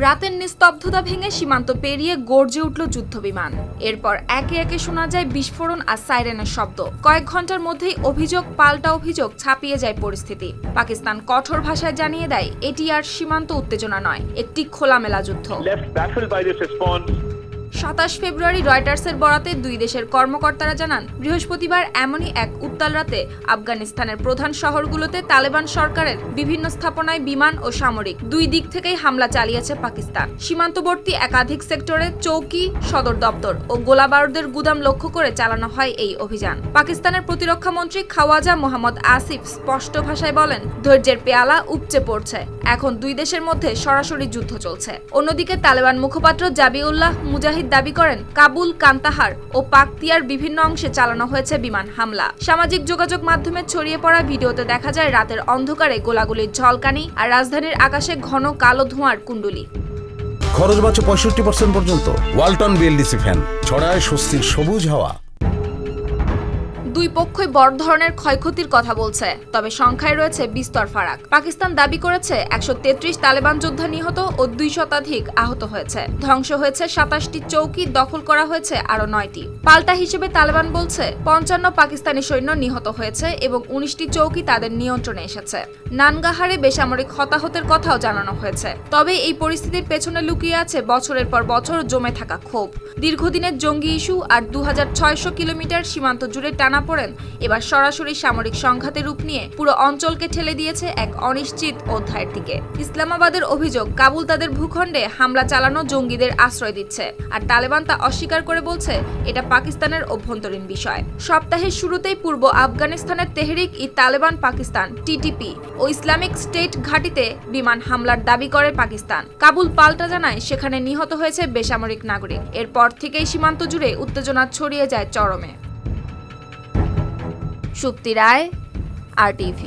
রাতের নিস্তব্ধতা ভেঙে সীমান্ত পেরিয়ে গর্জে উঠল যুদ্ধবিমান। এরপর একে একে শোনা যায় বিস্ফোরণ আর সাইরেনের শব্দ। কয়েক ঘন্টার মধ্যেই অভিযোগ পাল্টা অভিযোগ ছাপিয়ে যায় পরিস্থিতি। পাকিস্তান কঠোর ভাষায় জানিয়ে দেয় এটি আর সীমান্ত উত্তেজনা নয়, একটি খোলামেলা যুদ্ধ। 27 ফেব্রুয়ারি রয়টার্সের বরাতে দুই দেশের কর্মকর্তারা জানান, বৃহস্পতিবার এমনই এক উত্তাল রাতে আফগানিস্তানের প্রধান শহরগুলোতে তালেবান সরকারের বিভিন্ন স্থাপনায় বিমান ও সামরিক দুই দিক থেকেই হামলা চালিয়েছে পাকিস্তান। সীমান্তবর্তী একাধিক সেক্টরে চৌকি, সদর দপ্তর ও গোলাবারুদের গুদাম লক্ষ্য করে চালানো হয় এই অভিযান। পাকিস্তানের প্রতিরক্ষা মন্ত্রী খাওয়াজা মোহাম্মদ আসিফ স্পষ্ট ভাষায় বলেন, ধৈর্যের পেয়ালা উপচে পড়ছে, এখন দুই দেশের মধ্যে সরাসরি যুদ্ধ চলছে। অন্যদিকে তালেবান মুখপাত্র জাবিউল্লাহ মুজাহিদ দাবি করেন, কাবুল, কান্তাহার ও পাকতিয়ার বিভিন্ন অংশে চালানো হয়েছে বিমান হামলা। সামাজিক যোগাযোগ মাধ্যমে ছড়িয়ে পড়া ভিডিওতে দেখা যায় রাতের অন্ধকারে গোলাগুলির ঝলকানি আর রাজধানীর আকাশে ঘন কালো ধোঁয়ার কুণ্ডুলি। খরচ বাঁচে 65% পর্যন্ত। ওয়ালটন বিএলডিসি ফ্যান ছড়ায় স্বস্তির সবুজ হাওয়া। দুই পক্ষই বড় ধরনের ক্ষয়ক্ষতির কথা বলছে, তবে সংখ্যায় রয়েছে বিস্তর ফারাক। পাকিস্তান দাবি করেছে 133 তালেবান যোদ্ধা নিহত ও 2 শতাধিক আহত হয়েছে। ধ্বংস হয়েছে 27টি চৌকি, দখল করা হয়েছে আরো 9টি। পাল্টা হিসেবে তালেবান বলছে 55 পাকিস্তানি সৈন্য নিহত হয়েছে এবং 19টি চৌকি তাদের নিয়ন্ত্রণে এসেছে। নানগাহারে বেসামরিক হতাহতের কথাও জানানো হয়েছে। তবে এই পরিস্থিতির পেছনে লুকিয়ে আছে বছরের পর বছর জমে থাকা ক্ষোভ, দীর্ঘদিনের জঙ্গি ইস্যু আর 2600 কিলোমিটার সীমান্ত জুড়ে টানা পড়েন এবার সরাসরি সামরিক সংঘাতে রূপ নিয়ে পুরো অঞ্চলকে ঠেলে দিয়েছে এক অনিশ্চিত অধ্যায়ের দিকে। ইসলামাবাদের অভিযোগ, কাবুল তাদের ভূখণ্ডে হামলা চালানো জঙ্গিদের আশ্রয় দিচ্ছে, আর তালেবান তা অস্বীকার করে বলছে এটা পাকিস্তানের অভ্যন্তরীণ বিষয়। সপ্তাহের শুরুতেই পূর্ব আফগানিস্তানের তেহরিক-ই-তালেবান পাকিস্তান টিটিপি ও ইসলামিক স্টেট ঘাঁটিতে বিমান হামলার দাবি করে পাকিস্তান। কাবুল পাল্টা জানায় সেখানে নিহত হয়েছে বেসামরিক নাগরিক। এরপর থেকেই সীমান্ত জুড়ে উত্তেজনা ছড়িয়ে যায় চরমে। সুপ্তি রায়, RTV।